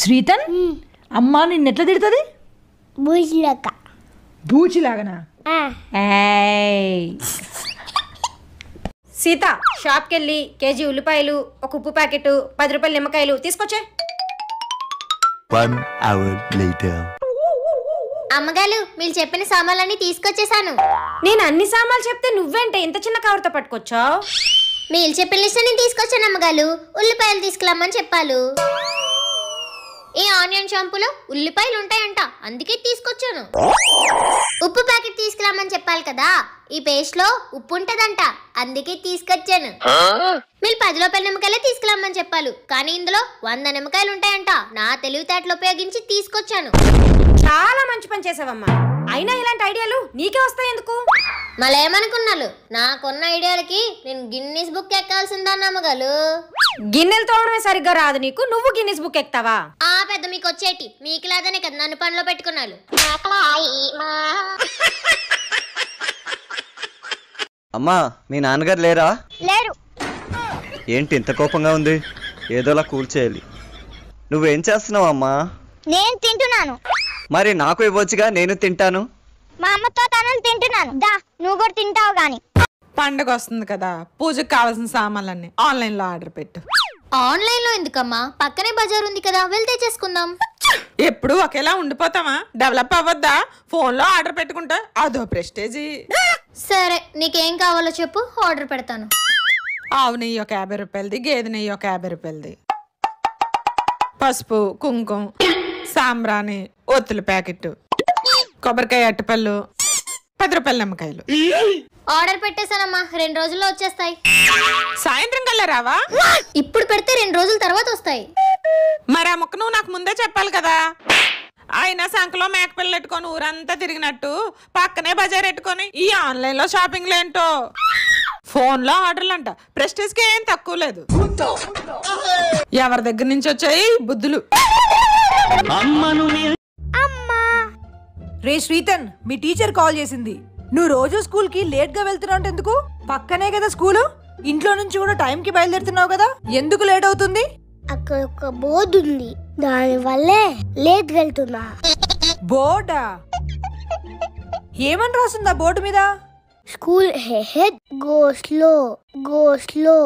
శ్రీతన్ అమ్మా నిన్నెట్లా తిడుతుంది? బూచిలాగనా? సీత షాప్కి వెళ్ళి కేజీ ఉల్లిపాయలు, ఒక ఉప్పు ప్యాకెట్, 10 రూపాయల నిమ్మకాయలు తీసుకొచ్చే. అమ్మగారు మీరు చెప్పిన సామాన్లన్నీ తీసుకొచ్చేసాను. నేను అన్ని సామాన్లు చెప్తే నువ్వేంటే ఇంత చిన్న కవర్తో పట్టుకొచ్చావు? మీరు చెప్పిన లిస్ట్ నేను తీసుకొచ్చాను అమ్మగారు. ఉల్లిపాయలు తీసుకురమ్మని చెప్పాలు. ఈ ఆనియన్ షాంపూలో ఉల్లిపాయలు ఉంటాయంట, అందుకే తీసుకొచ్చాను. ఉప్పు ప్యాకెట్ తీసుకురామని చెప్పాలి కదా, ఈ పేస్ట్ లో ఉప్పు ఉంటదంట, అందుకే తీసుకొచ్చాను. మీరు 10 రూపాయల నిమ్మకాయలే తీసుకురమ్మని చెప్పాలి, కానీ ఇందులో 100 నిమ్మకాయలు ఉంటాయంట. నా తెలివితేటలు ఉపయోగించి తీసుకొచ్చాను. చాలా మంచి పని చేసావమ్మా. అయినా ఇలాంటి ఐడియాలు నీకే వస్తాయి ఎందుకు? మళ్ళేమనుకున్నాను, నాకున్న ఐడియాలకి నేను గిన్నీస్ బుక్ ఎక్కాల్సిందాన్ని అమ్మగారు. గిన్నెలు తోవడమే సరిగ్గా రాదు నీకు, నువ్వు గిన్నీస్ బుక్ ఎక్కుతావా? ఆ పెద్ద మీకు వచ్చేటి, మీకు లాదనే కదా నన్ను పనిలో పెట్టుకున్నాను. అమ్మా మీ నాన్నగారు లేరా? లేరు. ఏంటి ఇంత కోపంగా ఉంది? ఏదోలా కూల్ చేయాలి. నువ్వేం చేస్తున్నావు అమ్మా? నేను తింటున్నాను. మరి నాకు ఇవ్వచ్చుగా, నేను తింటాను. మా అమ్మతో తనలు తింటున్నాను. దా నువ్వు కూడా తింటావు గాని. పండగ వస్తుంది కదా, పూజకు కావాల్సిన సామాన్లన్నీ ఆన్లైన్ లో ఆర్డర్ పెట్టు. ఆన్లైన్ లో ఎందుకమ్మా, పక్కనే బజార్ ఉంది కదా, వెళ్తే చేసుకుందాం. ఎప్పుడు ఒకేలా ఉండిపోతామా? డెవలప్ అవ్వద్దా? ఫోన్ లో ఆర్డర్ పెట్టుకుంటా, అదో ప్రెస్టేజీ. సరే నీకేం కావాలో చెప్పు, ఆర్డర్ పెడతాను. ఆవు నెయ్యి ఒక 50 రూపాయలది, గేదె నెయ్యి ఒక 50 రూపాయలది, పసుపు, కుంకుమ, సాంబ్రాణి, ఒత్తుల ప్యాకెట్, కొబ్బరికాయ అట్టపళ్ళు, 10 రూపాయల నిమ్మకాయలు. ఆర్డర్ పెట్టేశానమ్మా, 2 రోజుల్లో వచ్చేస్తాయి. సాయంత్రం కల్లా రావా? ఇప్పుడు పెడితే 2 రోజుల తర్వాత వస్తాయి. మరి ఆ మొక్క నువ్వు నాకు ముందే చెప్పాలి కదా. అయినా సంకలో మేకపిల్ల పెట్టుకొని ఊరంతా తిరిగినట్టు పక్కనే బజార్ పెట్టుకొని ఈ ఆన్లైన్ లో షాపింగ్ ఏంటో. ఫోన్ లో ఆర్డర్లు అంట, ప్రెస్టేజ్ కి ఏం తక్కువ లేదు. ఎవరి దగ్గర నుంచి వచ్చాయి బుద్ధులు? రే శ్రీతన్, మీ టీచర్ కాల్ చేసింది. నువ్వు రోజు స్కూల్ కి లేట్ గా వెళ్తున్నావు ఎందుకు? పక్కనే కదా స్కూలు, ఇంట్లో నుంచి కూడా టైం కి బయలుదేరుతున్నావు కదా, ఎందుకు లేట్ అవుతుంది? అక్కడ ఒక బోర్డు ఉంది, దాని వల్లే లేట్ వెళ్తున్నా. బోర్డా? ఏమని రాస్తుందా బోర్డు మీద? School head go slow, go slow.